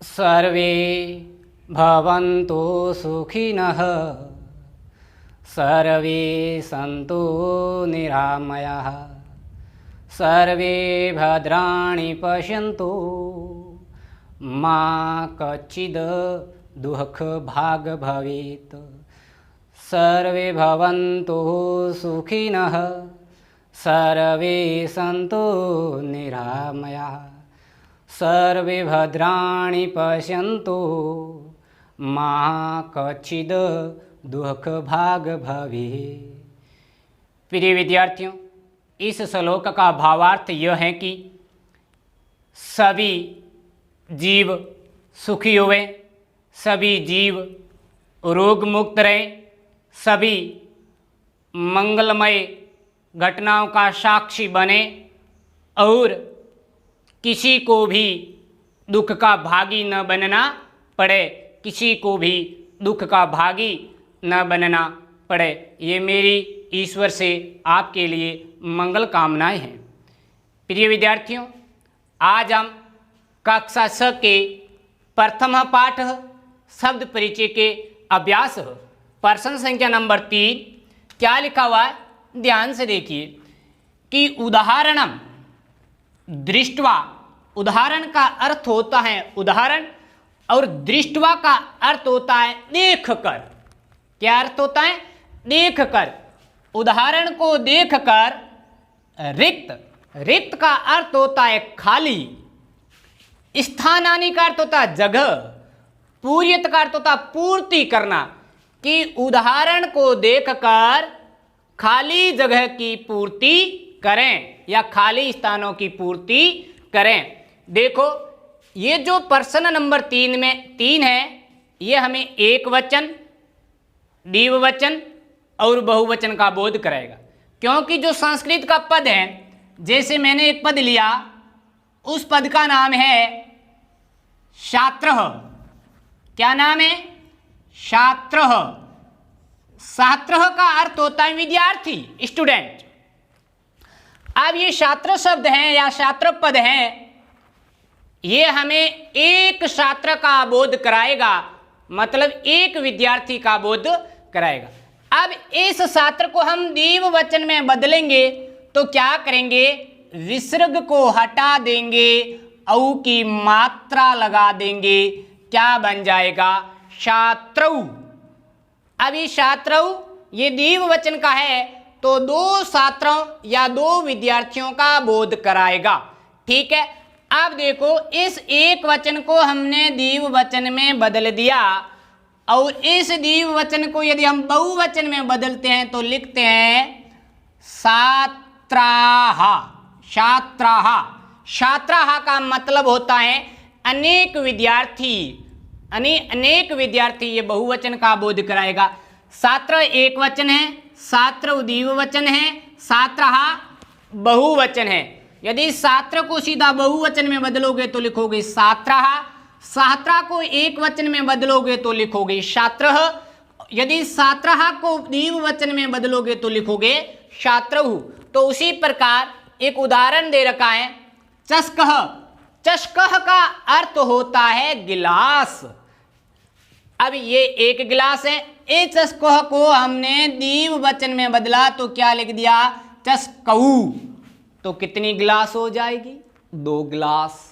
सर्वे भवन्तु सुखिनः सर्वे सन्तु निरामयाः सर्वे भद्राणि पश्यन्तु मा कच्चिद् दुःखभाग् भवेत्। सर्वे भवन्तु सुखिनः सर्वे सन्तु निरामयाः सर्वे भद्राणि पश्यन्तु मा कच्चिद् दुःखभाग् भवेत्। प्रिय विद्यार्थियों, इस श्लोक का भावार्थ यह है कि सभी जीव सुखी हुए, सभी जीव रोग मुक्त रहे, सभी मंगलमय घटनाओं का साक्षी बने और किसी को भी दुख का भागी न बनना पड़े, किसी को भी दुख का भागी न बनना पड़े। ये मेरी ईश्वर से आपके लिए मंगल कामनाएं हैं। प्रिय विद्यार्थियों, आज हम कक्षा 6 के प्रथम पाठ शब्द परिचय के अभ्यास प्रश्न संख्या नंबर 3 क्या लिखा हुआ है, ध्यान से देखिए कि उदाहरणम दृष्टवा, उदाहरण का अर्थ होता है उदाहरण और दृष्टवा का अर्थ होता है देखकर। क्या अर्थ होता है? देखकर। उदाहरण को देखकर रिक्त, रिक्त का अर्थ होता है खाली, स्थानानि का अर्थ होता है जगह, पूर्यत का अर्थ होता है पूर्ति करना, कि उदाहरण को देखकर खाली जगह की पूर्ति करें या खाली स्थानों की पूर्ति करें। देखो, ये जो प्रश्न नंबर 3 है, ये हमें एक वचन, द्विवचन और बहुवचन का बोध कराएगा। क्योंकि जो संस्कृत का पद है, जैसे मैंने एक पद लिया, उस पद का नाम है छात्रः। क्या नाम है? छात्रः। छात्रः का अर्थ होता है विद्यार्थी, स्टूडेंट। अब ये छात्र शब्द हैं या छात्र पद हैं, ये हमें एक छात्र का बोध कराएगा, मतलब एक विद्यार्थी का बोध कराएगा। अब इस छात्र को हम द्विवचन में बदलेंगे तो क्या करेंगे? विसर्ग को हटा देंगे, औ की मात्रा लगा देंगे, क्या बन जाएगा? छात्रौ। अब ये छात्रौ ये द्विवचन का है तो दो छात्रों या दो विद्यार्थियों का बोध कराएगा। ठीक है, अब देखो, इस एक वचन को हमने द्विवचन में बदल दिया और इस द्विवचन को यदि हम बहुवचन में बदलते हैं तो लिखते हैं छात्राः। छात्राः, छात्राः का मतलब होता है अनेक विद्यार्थी, अनेक विद्यार्थी, ये बहुवचन का बोध कराएगा। छात्र एक वचन है, छात्र द्विवचन है, छात्राः बहुवचन है। यदि छात्र को सीधा बहुवचन में बदलोगे तो लिखोगे छात्राः, छात्रा को एक वचन में बदलोगे तो लिखोगे छात्रः, यदि छात्राः को द्विवचन में बदलोगे तो लिखोगे छात्रौ। तो उसी प्रकार एक उदाहरण दे रखा है, चषकः। चषकः का अर्थ होता है गिलास। अब ये एक गिलास है, इस चषकः को हमने द्विवचन में बदला तो क्या लिख दिया? चषकौ। तो कितनी गिलास हो जाएगी? 2 गिलास।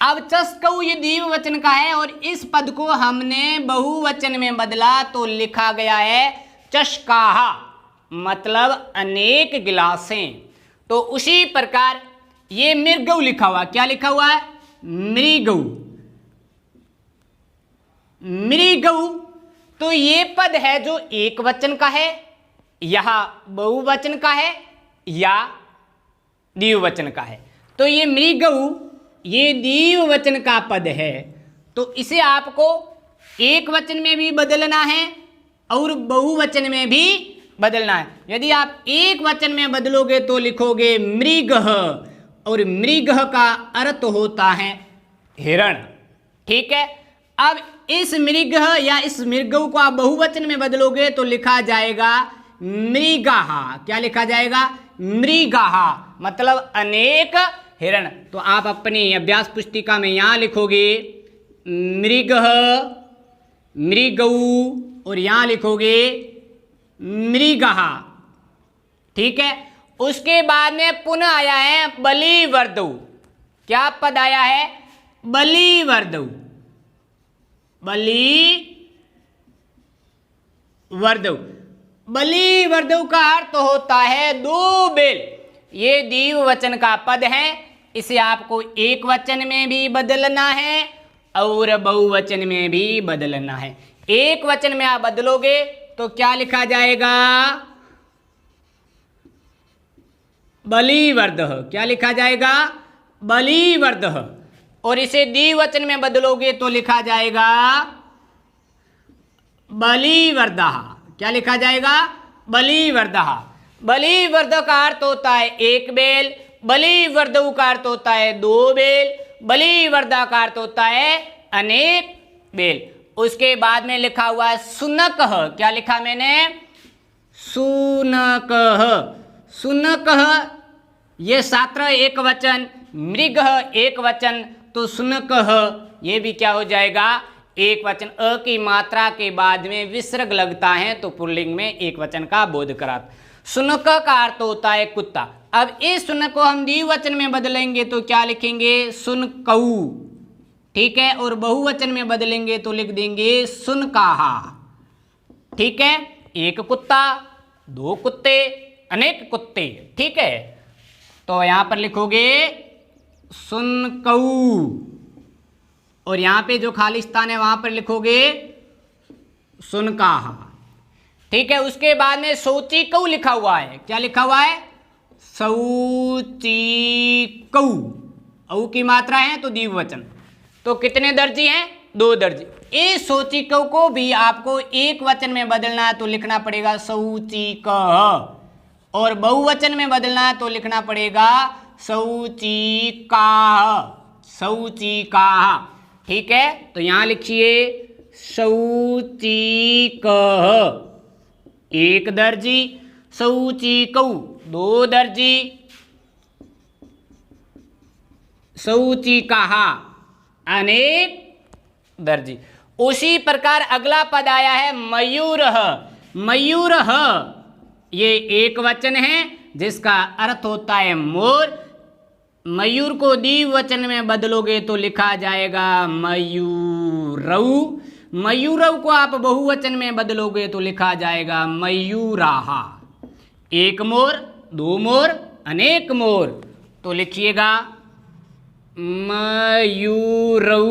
अब चषकौ ये द्विवचन का है और इस पद को हमने बहुवचन में बदला तो लिखा गया है चषकाः, मतलब अनेक गिलासें। तो उसी प्रकार ये मृगौ लिखा हुआ, क्या लिखा हुआ है? मृगौ। मृगौ, तो ये पद है जो एक वचन का है, यह बहुवचन का है या द्विवचन का है। तो ये मृगौ ये द्विवचन का पद है, तो इसे आपको एक वचन में भी बदलना है और बहुवचन में भी बदलना है। यदि आप एक वचन में बदलोगे तो लिखोगे मृगः, और मृगः का अर्थ होता है हिरण। ठीक है, अब इस मृगः या इस मृगौ को आप बहुवचन में बदलोगे तो लिखा जाएगा मृगाः। क्या लिखा जाएगा? मृगाः, मतलब अनेक हिरण। तो आप अपनी अभ्यास पुस्तिका में यहाँ लिखोगे मृगः, मृगौ, और यहां लिखोगे मृगः। ठीक है, उसके बाद में पुनः आया है बलिवर्धौ। क्या पद आया है? बलिवर्धौ, बलिवर्धौ। बलिवर्धौ का अर्थ होता है दो बेल। ये द्विवचन का पद है, इसे आपको एक वचन में भी बदलना है और बहुवचन में भी बदलना है। एक वचन में आप बदलोगे तो क्या लिखा जाएगा? बलिवर्धः। क्या लिखा जाएगा? बलिवर्धः। और इसे द्विवचन में बदलोगे तो लिखा जाएगा बलिवर्धः। क्या लिखा जाएगा? बलिवर्धः। बलिवर्धः का अर्थ होता है एक बेल, बलिवर्धौ का अर्थ होता है दो बेल, बलिवर्धः का अर्थ होता है अनेक बेल। उसके बाद में लिखा हुआ है शुनकः। क्या लिखा मैंने? शुनकः। शुनकः ये छात्र एक वचन, मृगः एक वचन, तो शुनकः ये भी क्या हो जाएगा? एक वचन। अ की मात्रा के बाद में विसर्ग लगता है तो पुल्लिंग में एक वचन का बोध कराता। शुनक का अर्थ होता है कुत्ता। अब इस शुनक को हम द्विवचन में बदलेंगे तो क्या लिखेंगे? शुनकौ। ठीक है, और बहुवचन में बदलेंगे तो लिख देंगे शुनकाहा। ठीक है, एक कुत्ता, दो कुत्ते, अनेक कुत्ते। ठीक है, तो यहां पर लिखोगे शुनकौ, और यहां पे जो खाली स्थान है वहां पर लिखोगे शुनकाहा। ठीक है, उसके बाद में शौचिकौ लिखा हुआ है। क्या लिखा हुआ है? शौचिकौ। औ की मात्रा है तो द्विवचन। तो कितने दर्जी हैं? दो दर्जी। इस शौचिकौ को भी आपको एक वचन में बदलना है तो लिखना पड़ेगा शौचिकः, और बहुवचन में बदलना है तो लिखना पड़ेगा शौचिकाः, शौचिकाः। ठीक है, तो यहां लिखिए शौचिकः एक दर्जी, शौचिकौ दो दर्जी, शौचिकाः अनेक दर्जी। उसी प्रकार अगला पद आया है मयूरः। मयूरः ये एक वचन है जिसका अर्थ होता है मोर। मयूर को द्विवचन में बदलोगे तो लिखा जाएगा मयूरौ। मयूरौ को आप बहुवचन में बदलोगे तो लिखा जाएगा मयूराहा। एक मोर, दो मोर, अनेक मोर, तो लिखिएगा मयूरौ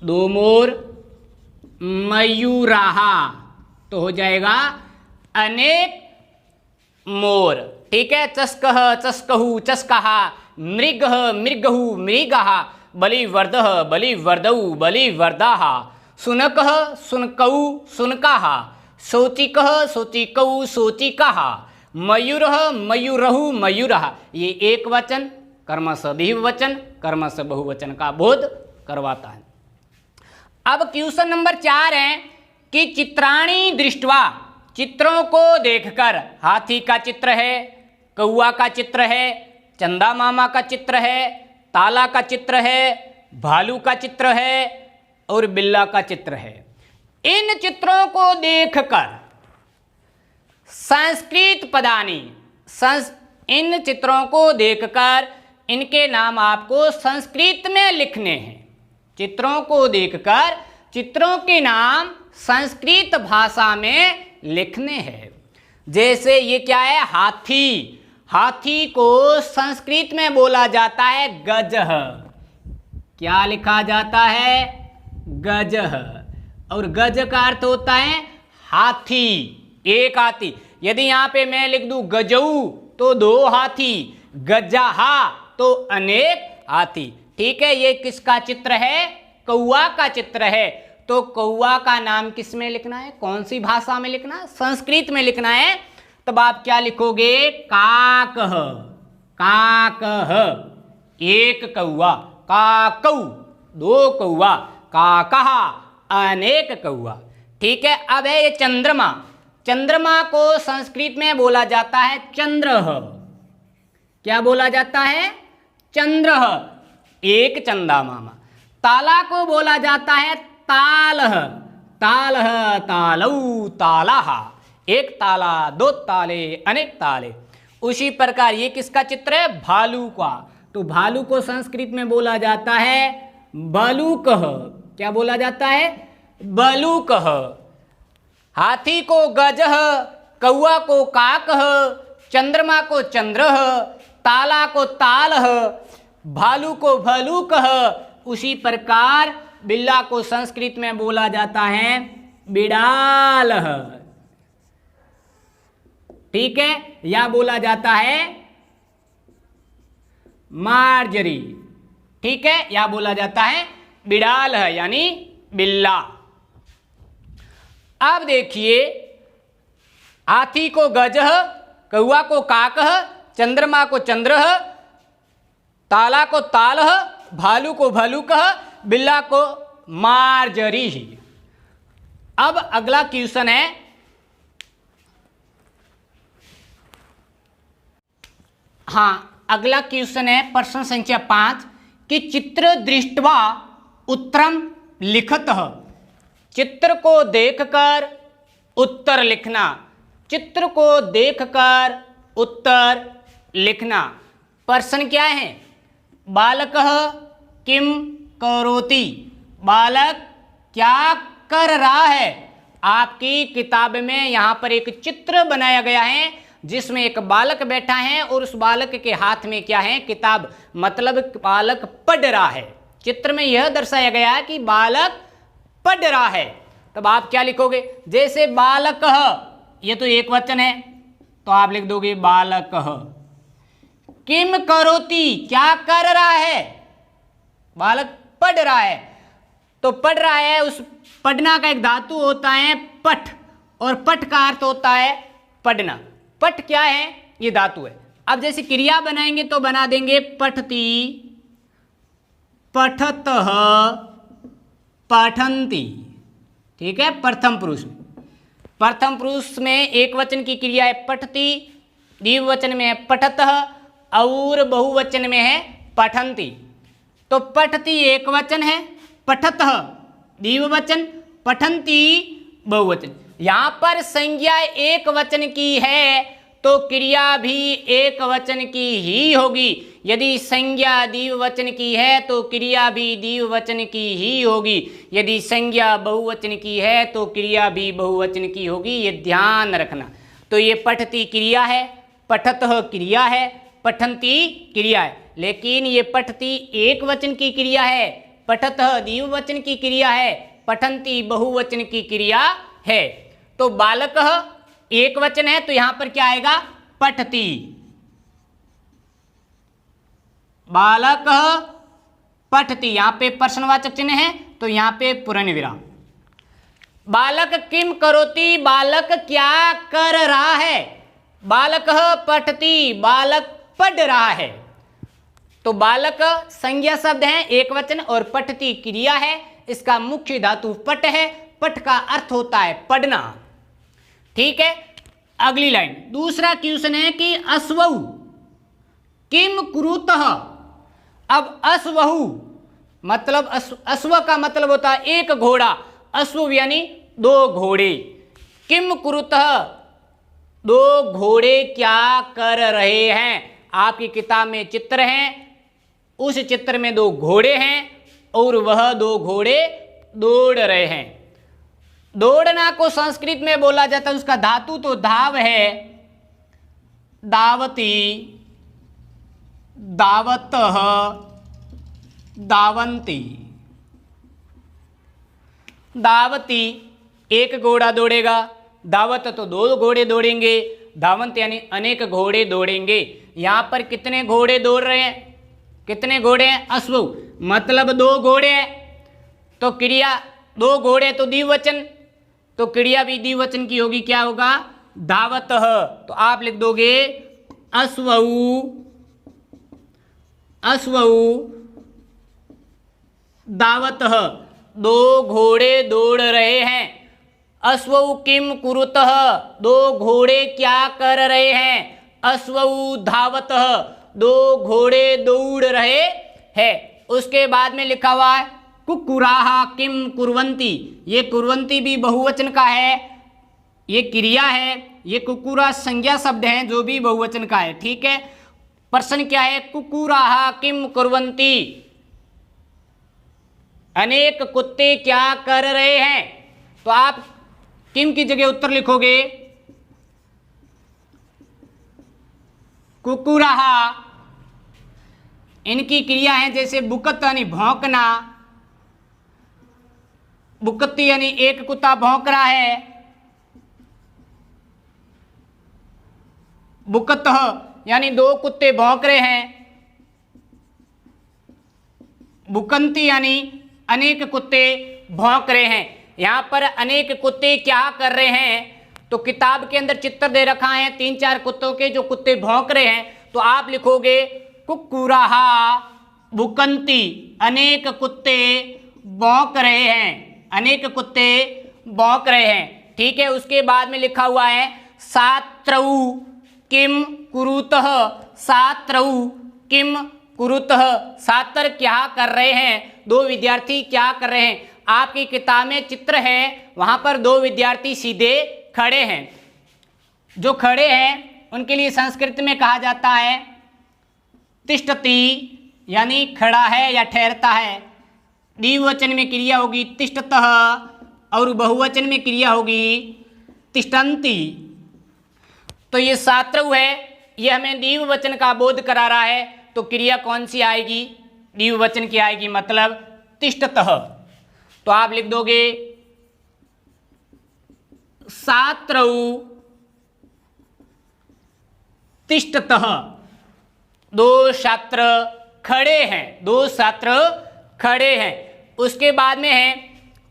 दो मोर, मयूराहा तो हो जाएगा अनेक मोर। ठीक है, चस्कः चस्कहु चस्काहा, मृगः मृगहु मृगाः, बलिवर्धः बलिवर्धौ बलिवर्धाः, शुनकः शुनकौ शुनकाः, शौचिकः शौचिकौ शौचिकाः, मयूरः मयूरहु मयूरः। ये एक वचन कर्मश द्विवचन कर्मश बहुवचन का बोध करवाता है। अब क्वेश्चन नंबर 4 है कि चित्राणि दृष्ट्वा, चित्रों को देखकर, हाथी का चित्र है, कौआ का चित्र है, चंदा मामा का चित्र है, ताला का चित्र है, भालू का चित्र है और बिल्ला का चित्र है। इन चित्रों को देखकर संस्कृत पदानी, इन चित्रों को देखकर इनके नाम आपको संस्कृत में लिखने हैं। चित्रों को देखकर चित्रों के नाम संस्कृत भाषा में लिखने हैं। जैसे ये क्या है? हाथी। हाथी को संस्कृत में बोला जाता है गजः। क्या लिखा जाता है? गजः। और गज का अर्थ होता है हाथी, एक हाथी। यदि यहां पे मैं लिख दूं गजऊ तो दो हाथी, गजाहा तो अनेक हाथी। ठीक है, ये किसका चित्र है? कौआ का चित्र है। तो कौआ का नाम किस में लिखना है? कौन सी भाषा में लिखना है? संस्कृत में लिखना है। तब आप क्या लिखोगे? काकः। काकः एक कौआ, काकौ दो कौआ, काकः अनेक कौआ। ठीक है, अब है ये चंद्रमा। चंद्रमा को संस्कृत में बोला जाता है चंद्रः। क्या बोला जाता है? चंद्रः, एक चंदा मामा। ताला को बोला जाता है तालह, तालह तालऊ तालाह, एक ताला दो ताले अनेक ताले। उसी प्रकार ये किसका चित्र है? भालू का। तो भालू को संस्कृत में बोला जाता है बलूकह। क्या बोला जाता है? बलूकह। हाथी को गजह, कौआ को काकह, चंद्रमा को चंद्रह, ताला को तालह, भालू को भलूकह। उसी प्रकार बिल्ला को संस्कृत में बोला जाता है बिड़ालह। ठीक है, या बोला जाता है मार्जरी। ठीक है, या बोला जाता है बिड़ाल है यानी बिल्ला। अब देखिए, हाथी को गजह, कौआ को काकह, चंद्रमा को चंद्रह, ताला को तालह, भालू को भलूकह, बिल्ला को मार्जरी। अब अगला क्वेश्चन है, हाँ अगला क्वेश्चन है प्रश्न संख्या 5 कि चित्र दृष्ट्वा उत्तरम लिखतः। चित्र को देखकर उत्तर लिखना। चित्र को देखकर उत्तर लिखना। प्रश्न क्या है? बालकः किम करोति। बालक क्या कर रहा है? आपकी किताब में यहाँ पर एक चित्र बनाया गया है जिसमें एक बालक बैठा है और उस बालक के हाथ में क्या है? किताब, मतलब बालक पढ़ रहा है। चित्र में यह दर्शाया गया है कि बालक पढ़ रहा है। तब आप क्या लिखोगे? जैसे बालकः, ये तो एक वचन है, तो आप लिख दोगे बालकः। किम करोति, क्या कर रहा है? बालक पढ़ रहा है। तो पढ़ रहा है, उस पढ़ना का एक धातु होता है पठ, और पठ का अर्थ होता है पढ़ना। पठ क्या है? ये धातु है। अब जैसे क्रिया बनाएंगे तो बना देंगे पठती, पठतः, पठन्ति। ठीक है, प्रथम पुरुष में। प्रथम पुरुष में एक वचन की क्रिया है पठती, द्विवचन में है पठतः और बहुवचन में है पठन्ति। तो पठती एक वचन है, पठतः द्विवचन, पठन्ति बहुवचन। यहां पर संज्ञा एक वचन की है तो क्रिया भी एक वचन की ही होगी। यदि संज्ञा द्विवचन की है तो क्रिया भी द्विवचन की ही होगी। यदि संज्ञा बहुवचन की है तो क्रिया भी बहुवचन की होगी। ये ध्यान रखना। तो ये पठती क्रिया है, पठतः क्रिया है, पठन्ति क्रिया है। लेकिन ये पठती एक वचन की क्रिया है, पठतः द्विवचन की क्रिया है, पठन्ति बहुवचन की क्रिया है। तो बालकः एक वचन है तो यहां पर क्या आएगा? पठती। बालकः पठती, यहां पे प्रश्नवाचक चिन्ह है तो यहां पे पूर्ण विराम। बालक किम करोति, बालक क्या कर रहा है? बालकः पठती, बालक पढ़ रहा है। तो बालक संज्ञा शब्द है एक वचन और पठती क्रिया है। इसका मुख्य धातु पठ है। पठ का अर्थ होता है पढ़ना। ठीक है, अगली लाइन। दूसरा क्वेश्चन है कि अश्वऊ किम कुरुतः। अब अश्वऊ मतलब अश्व का मतलब होता है एक घोड़ा। अश्व यानी दो घोड़े। किम कुरुतः, दो घोड़े क्या कर रहे हैं? आपकी किताब में चित्र है, उस चित्र में दो घोड़े हैं और वह दो घोड़े दौड़ रहे हैं। दौड़ना को संस्कृत में बोला जाता है, उसका धातु तो धाव है, धावती, धावतः, धावन्ति। धावती एक घोड़ा दौड़ेगा, धावत तो दो घोड़े दौड़ेंगे, धावंत यानी अनेक घोड़े दौड़ेंगे। यहां पर कितने घोड़े दौड़ रहे हैं? कितने घोड़े हैं? अश्व मतलब दो घोड़े हैं। तो क्रिया दो घोड़े तो द्विवचन, तो क्रिया भी द्विवचन की होगी। क्या होगा? धावतः। तो आप लिख दोगे अश्वऊ, अश्वऊ धावतः, दो घोड़े दौड़ रहे हैं। अश्वऊ किम कुरुतः, दो घोड़े क्या कर रहे हैं? अश्वऊ धावतः, दो घोड़े दौड़ रहे हैं। उसके बाद में लिखा हुआ है कुकुराहा किम कुर्वन्ति, ये कुर्वन्ति भी बहुवचन का है, ये क्रिया है, ये कुकुरा संज्ञा शब्द है जो भी बहुवचन का है। ठीक है, प्रश्न क्या है, कुकुराहा किम कुर्वन्ति, अनेक कुत्ते क्या कर रहे हैं। तो आप किम की जगह उत्तर लिखोगे कुकुराहा, इनकी क्रिया है जैसे बुकत यानी भौंकना, बुकती यानी एक कुत्ता भौंक रहा है, बुकत यानी दो कुत्ते भौंक रहे हैं, बुकंती यानी अनेक कुत्ते भौंक रहे हैं। यहां पर अनेक कुत्ते क्या कर रहे हैं, तो किताब के अंदर चित्र दे रखा है 3-4 कुत्तों के जो कुत्ते भौंक रहे हैं, तो आप लिखोगे कुकुराहा बुकंती, अनेक कुत्ते भौंक रहे हैं, अनेक कुत्ते भौंक रहे हैं। ठीक है, उसके बाद में लिखा हुआ है सात्रौ किम कुरुतः, सात्रौ किम कुरुतः, छात्र क्या कर रहे हैं, दो विद्यार्थी क्या कर रहे हैं। आपकी किताब में चित्र है, वहां पर दो विद्यार्थी सीधे खड़े हैं, जो खड़े हैं उनके लिए संस्कृत में कहा जाता है तिष्ठति, यानी खड़ा है या ठहरता है। द्विवचन में क्रिया होगी तिष्ठतः और बहुवचन में क्रिया होगी तिष्ठन्ति। तो ये छात्रौ है, ये हमें द्विवचन का बोध करा रहा है, तो क्रिया कौन सी आएगी, द्विवचन की आएगी, मतलब तिष्ठतः। तो आप लिख दोगे छात्रौ तिष्ठतः, दो छात्र खड़े हैं, दो छात्र खड़े हैं। उसके बाद में है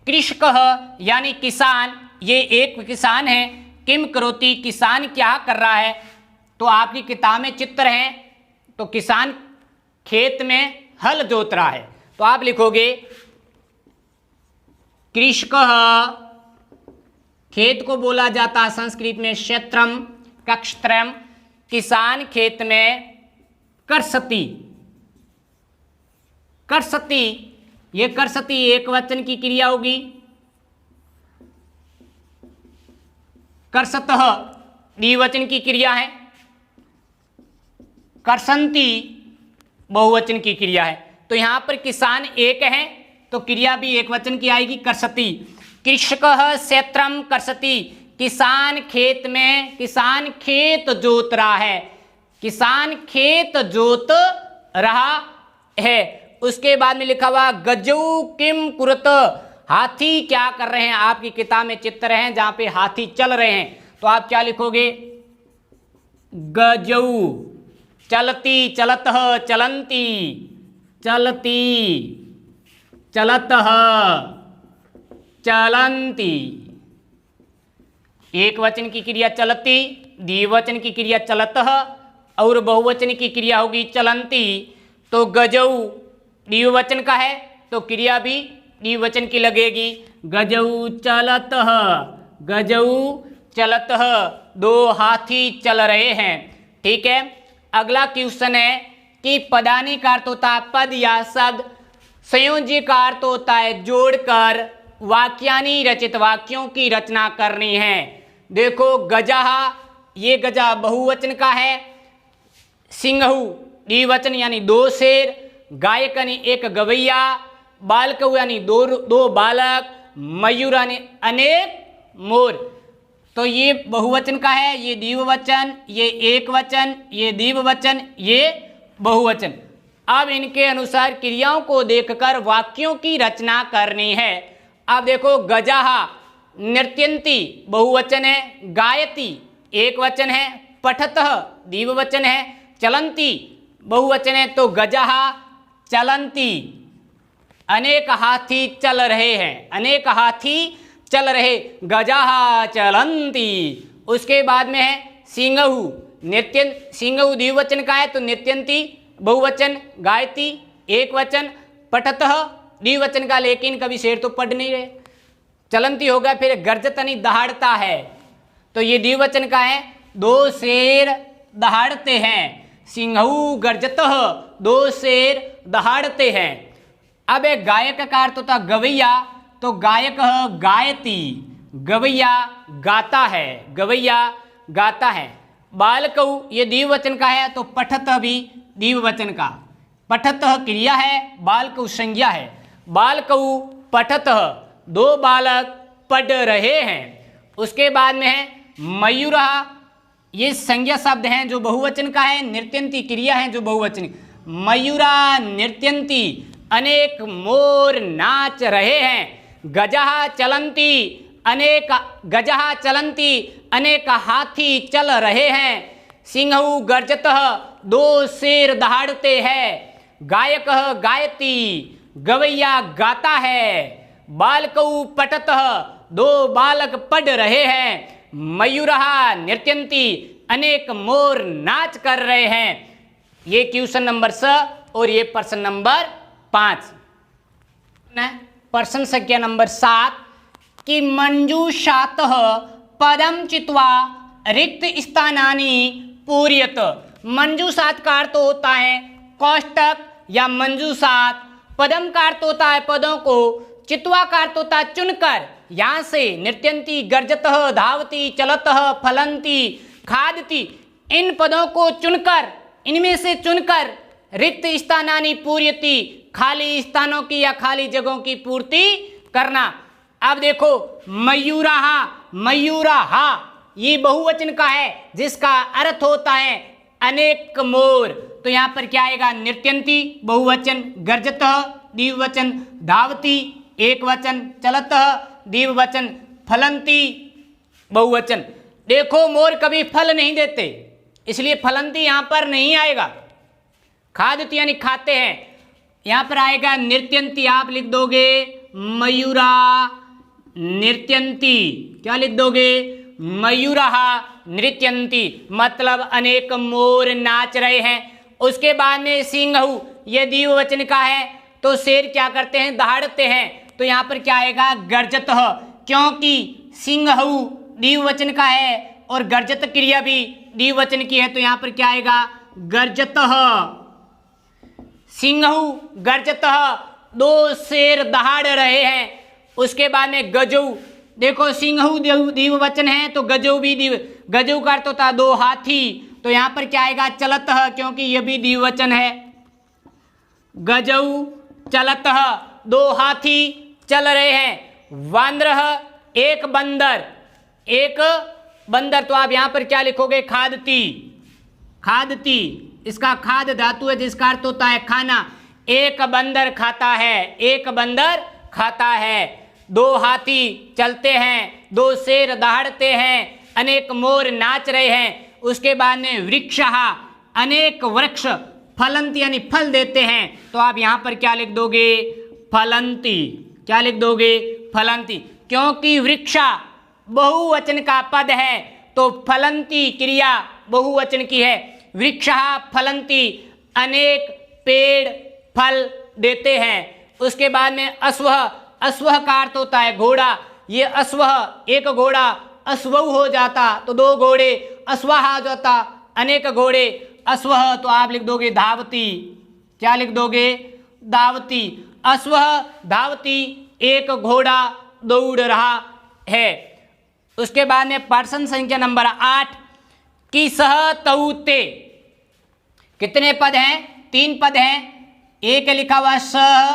कृषकः यानी किसान, ये एक किसान है, किम करोति, किसान क्या कर रहा है। तो आपकी किताब में चित्र है, तो किसान खेत में हल जोत रहा है, तो आप लिखोगे कृषकः, खेत को बोला जाता है संस्कृत में क्षेत्रम कक्षत्रम, किसान खेत में कर्षति, कर्षति, ये कर्षति एक वचन की क्रिया होगी, कर्षतः द्विवचन की क्रिया है, कर्षन्ति बहुवचन की क्रिया है। तो यहां पर किसान एक है तो क्रिया भी एक वचन की आएगी कर्षति। कृषकः क्षेत्रम कर्षति, किसान खेत में, किसान खेत जोत रहा है, किसान खेत जोत रहा है। उसके बाद में लिखा हुआ गजौ किम कुरुत, हाथी क्या कर रहे हैं। आपकी किताब में चित्र हैं जहां पे हाथी चल रहे हैं, तो आप क्या लिखोगे गजौ, चलती चलतः चलंती, चलती चलतः चलंती, एक वचन की क्रिया चलती, द्विवचन की क्रिया चलतः और बहुवचन की क्रिया होगी चलंती। तो गजौ द्विवचन का है तो क्रिया भी द्विवचन की लगेगी, गजौ चलतः, गजौ चलतः, दो हाथी चल रहे हैं। ठीक है, अगला क्वेश्चन है कि पदानी का अर्थ होता है पद या शब्द, संयोजी का अर्थ होता है जोड़कर वाक्यानि रचित, वाक्यों की रचना करनी है। देखो गजः, ये गजा बहुवचन का है, सिंहु द्विवचन यानी दो शेर, गायक यानी एक गवैया, बालकौ यानी दो बालक, मयूर यानी अनेक मोर। तो ये बहुवचन का है, ये द्विवचन, ये एक वचन, ये द्विवचन, ये बहुवचन। अब इनके अनुसार क्रियाओं को देखकर वाक्यों की रचना करनी है। अब देखो गजः नृत्यन्ति बहुवचन है, गायति एक वचन है, पठतः द्विवचन है, चलन्ति बहुवचन है। तो गजः चलन्ति, अनेक हाथी चल रहे हैं, अनेक हाथी चल रहे, गजः चलन्ति। उसके बाद में है सिंहु, नृत्यन, सिंहु द्विवचन का है तो नृत्यन्ति बहुवचन, गायति एक वचन, पठतः द्विवचन का, लेकिन कभी शेर तो पढ़ नहीं रहे, चलंती होगा। फिर गर्जतनी दहाड़ता है, तो ये द्विवचन का है, दो शेर दहाड़ते हैं, सिंहु गर्जतः, दो शेर दहाड़ते हैं। अब एक गायक का अर्थ होता गवैया, तो गायक गायती, गवैया गाता है, गवैया गाता है। बालकऊ ये द्विवचन का है, तो पठत भी द्विवचन का, पठत क्रिया है, बालकऊ संज्ञा है। बालकऊ पठत, दो बालक पढ़ रहे हैं। उसके बाद में है मयूरा, ये संज्ञा शब्द हैं जो बहुवचन का है, नृत्यंती क्रिया है जो बहुवचन। मयूरा नृत्यंती, अनेक मोर नाच रहे हैं। गजहा चलंती, अनेक गजहा चलंती, अनेक हाथी चल रहे हैं। सिंहऊ गर्जतः, दो शेर दहाड़ते हैं। गायक गायती, गवैया गाता है। बालकऊ पठतः, दो बालक पढ़ रहे हैं। मयूरहा नृत्यंती, अनेक मोर नाच कर रहे हैं। ये क्वेश्चन नंबर 6 और ये प्रश्न नंबर 5। प्रश्न संख्या नंबर 7 कि मंजूषातः पदम चित्वा रिक्त स्थानानि पूर्यत। मंजूषात का अर्थ होता है कोष्टक या मंजूषात। पदम का अर्थ होता है पदों को, चित्वा का अर्थ होता है चुनकर। यहाँ से नृत्यंती, गर्जतः, धावती, चलतः, फलंती, खादती, इन पदों को चुनकर, इनमें से चुनकर रिक्त स्थानानि पूर्यति, खाली स्थानों की या खाली जगहों की पूर्ति करना। अब देखो मयूराहा, मयूराहा ये बहुवचन का है जिसका अर्थ होता है अनेक मोर। तो यहाँ पर क्या आएगा? नृत्यंती बहुवचन, गर्जतः द्विवचन, धावती एक वचन, चलतः द्विवचन, फलंती बहुवचन। देखो मोर कभी फल नहीं देते, इसलिए फलंती यहाँ पर नहीं आएगा। खादती यानी खाते हैं, यहाँ पर आएगा नृत्यंती। आप लिख दोगे मयूरा नृत्यंती, क्या लिख दोगे? मयूरहा नृत्यंती, मतलब अनेक मोर नाच रहे हैं। उसके बाद में सिंहऊ, ये द्विवचन का है, तो शेर क्या करते हैं? दहाड़ते हैं। तो यहाँ पर क्या आएगा? गर्जतः, क्योंकि सिंहऊ द्विवचन का है और गर्जत क्रिया भी द्विवचन की है, तो यहाँ पर क्या आएगा? गर्जतः। सिंहऊ गर्जतः, दो शेर दहाड़ रहे हैं। उसके बाद में गजऊ, देखो सिंहऊ द्विवचन है तो गजऊ भी गजऊ का अर्थ होता है दो हाथी, तो यहाँ पर क्या आएगा? चलतः, क्योंकि यह भी द्विवचन है। गजऊ चलतः, दो हाथी चल रहे हैं। वानरः एक बंदर, एक बंदर, तो आप यहाँ पर क्या लिखोगे? खादती, खादती, इसका खाद धातु है जिसका अर्थ होता है खाना। एक बंदर खाता है, एक बंदर खाता है। दो हाथी चलते हैं, दो शेर दहाड़ते हैं, अनेक मोर नाच रहे हैं। उसके बाद में वृक्षः, अनेक वृक्ष, फलंती यानी फल देते हैं, तो आप यहाँ पर क्या लिख दोगे? फलंती, क्या लिख दोगे? फलंती, क्योंकि वृक्षा बहुवचन का पद है, तो फलंती क्रिया बहुवचन की है। वृक्षः फलंती, अनेक पेड़ फल देते हैं। उसके बाद में अश्वः, अश्वः का अर्थ होता है घोड़ा। ये अश्वः, एक घोड़ा अश्वऊ हो जाता तो दो घोड़े अश्वाह हो जाता, अनेक घोड़े अश्वः, तो आप लिख दोगे धावती, क्या लिख दोगे? धावती। अश्वः धावती, एक घोड़ा दौड़ रहा है। उसके बाद में प्रश्न संख्या नंबर 8 कि सह तऊ ते, कितने पद हैं? 3 पद हैं। एक लिखा हुआ सह,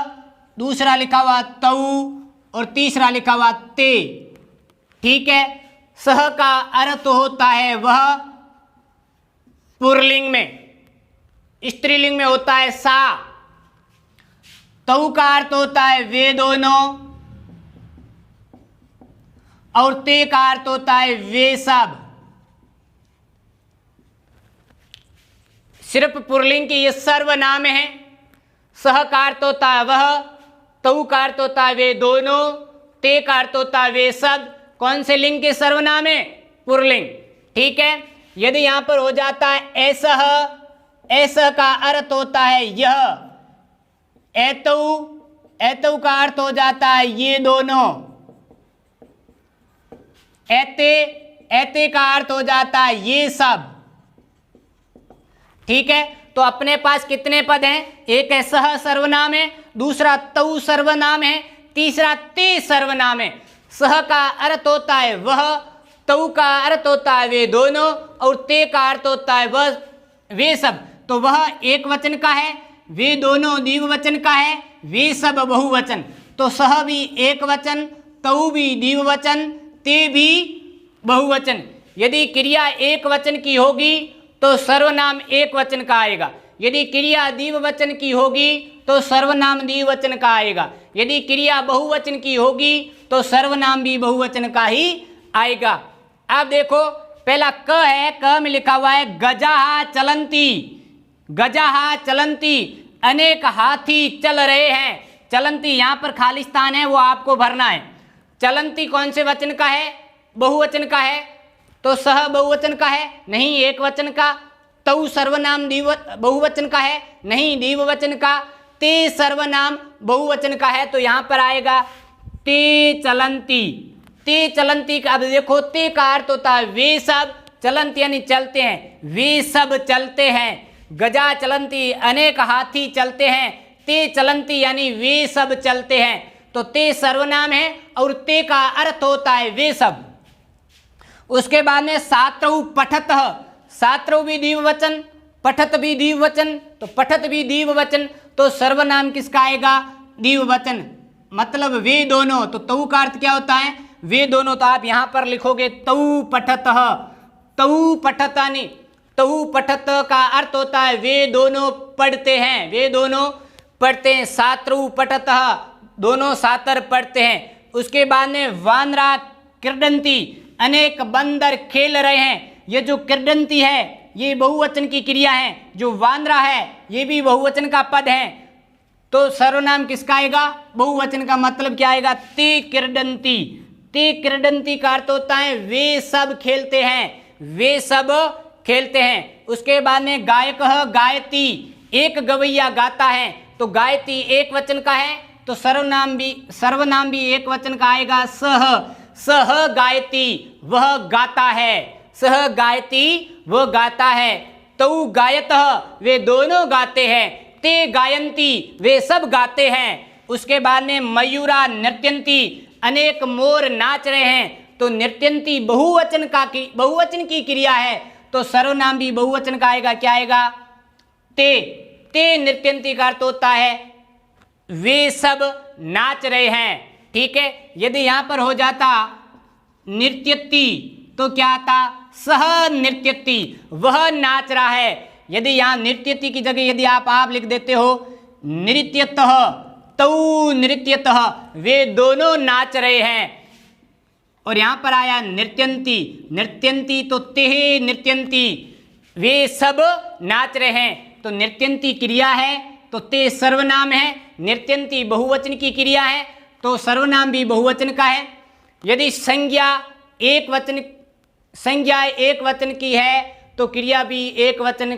दूसरा लिखा हुआ तऊ और तीसरा लिखा हुआ ते। ठीक है, सह का अर्थ होता है वह, पुल्लिंग में, स्त्रीलिंग में होता है सा। तऊ का अर्थ होता है वे दोनों, और ते का अर्थ होता है वे सब। सिर्फ पुल्लिंग की ये सर्वनाम है। सह का अर्थ होता है वह, तऊ का अर्थ होता है वे दोनों, ते का अर्थ होता है वे सब। कौन से लिंग के सर्वनाम है? पुल्लिंग। ठीक है, यदि यहां पर हो जाता है ऐसह, ऐसह का अर्थ होता है यह। एतऊ, एतऊ का अर्थ हो जाता है ये दोनों। एते, एते का अर्थ हो जाता है ये सब। ठीक है, तो अपने पास कितने पद हैं? एक है सह सर्वनाम है, दूसरा तऊ सर्वनाम है, तीसरा ते सर्वनाम है। सह का अर्थ होता है वह, तऊ का अर्थ होता है वे दोनों, और ते का अर्थ होता है वह वे सब। तो वह एक वचन का है, वे दोनों द्विवचन का है, वे सब बहुवचन। तो सह भी एक वचन, तऊ भी द्विवचन, ते भी बहुवचन। यदि क्रिया एक वचन की होगी तो सर्वनाम एक वचन का आएगा, यदि क्रिया द्विवचन की होगी तो सर्वनाम द्विवचन का आएगा, यदि क्रिया बहुवचन की होगी तो सर्वनाम भी बहुवचन का ही आएगा। अब देखो पहला क है, क में लिखा हुआ है गजाहा चलंती। गजाहा चलंती, अनेक हाथी चल रहे हैं। चलंती यहाँ पर खाली स्थान है, वो आपको भरना है। चलंती कौन से वचन का है? बहुवचन का है। तो सह बहुवचन का है? नहीं, एक वचन का। तऊ सर्वनाम बहुवचन का है? नहीं, द्विवचन का। ते सर्वनाम बहुवचन का है, तो यहाँ पर आएगा ते चलंती। ते चलंती का, अब देखो ते का अर्थ होता है वे सब, चलंती यानी चलते हैं, वे सब चलते हैं। गजा चलंती, अनेक हाथी चलते हैं। ते चलंती यानी वे सब चलते हैं। तो ते सर्वनाम है और ते का अर्थ होता है वे सब। उसके बाद में सात्रौ पठत, सात्रौ भी द्विवचन, पठत भी द्विवचन, तो पठत भी द्विवचन, तो सर्वनाम किसका आएगा? द्विवचन, मतलब वे दोनों। तो तऊ का अर्थ क्या होता है? वे दोनों। तो आप यहाँ पर लिखोगे तऊ पठत, तऊ पठतानि। तऊ पठत का अर्थ होता है वे दोनों पढ़ते हैं, वे दोनों पढ़ते हैं। सात्रौ पठत, दोनों सातर पढ़ते हैं। उसके बाद में वानरा क्रीडंती, अनेक बंदर खेल रहे हैं। ये जो क्रीडंती है ये बहुवचन की क्रिया है, जो वानरा है ये भी बहुवचन का पद है। तो सर्वनाम किसका आएगा? बहुवचन का। मतलब क्या आएगा? ते क्रीडंती। ते क्रीडंती का अर्थ होता है वे सब खेलते हैं, वे सब खेलते हैं। उसके बाद में गायक गायती, एक गवैया गाता है। तो गायती एक वचन का है, तो सर्वनाम भी एक वचन का आएगा। सह गायती, वह गाता है। सह गायती, वह गाता है। तऊ गायतः, वे दोनों गाते हैं। ते गायंती, वे सब गाते हैं। उसके बाद में मयूरा नृत्यंती, अनेक मोर नाच रहे हैं। तो नृत्यंती बहुवचन की क्रिया है, तो सर्वनाम भी बहुवचन का आएगा। क्या आएगा? ते नृत्यंती का अर्थ होता है वे सब नाच रहे हैं। ठीक है, यदि यहाँ पर हो जाता नृत्यति तो क्या आता? सह नृत्यति, वह नाच रहा है। यदि यहाँ नृत्यति की जगह यदि आप लिख देते हो नृत्यतः, तऊ नृत्यतः, वे दोनों नाच रहे हैं। और यहाँ पर आया नृत्यंती, नृत्यंती तो ते नृत्यंती, वे सब नाच रहे हैं। तो नृत्यंती क्रिया है तो ते सर्वनाम है, नृत्यंती बहुवचन की क्रिया है तो सर्वनाम भी बहुवचन का है। यदि संज्ञा एक वचन की है तो क्रिया भी एक वचन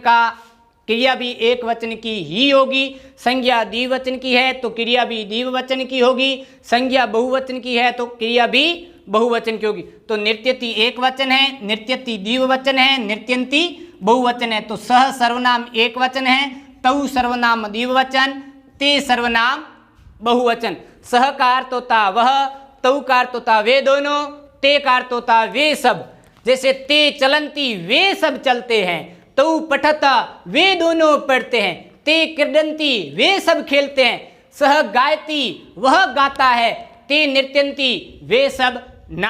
की ही होगी। संज्ञा द्विवचन की है तो क्रिया भी द्विवचन की होगी। संज्ञा बहुवचन की है तो क्रिया भी बहुवचन की होगी। तो नृत्यति एक वचन है, नृत्यति द्विवचन है, नृत्यंती बहुवचन है। तो सह सर्वनाम एक वचन है, तऊ सर्वनाम द्विवचन, ते सर्वनाम बहुवचन। सह का अर्थ होता वह, तऊ का अर्थ होता वे दोनों, ते का अर्थ होता वे सब। जैसे ते चलंती, वे सब चलते हैं। तऊ पठता, वे दोनों पढ़ते हैं। ते क्रीडंती, वे सब खेलते हैं। सह गायती, वह गाता है। ते नृत्यंती, वे सब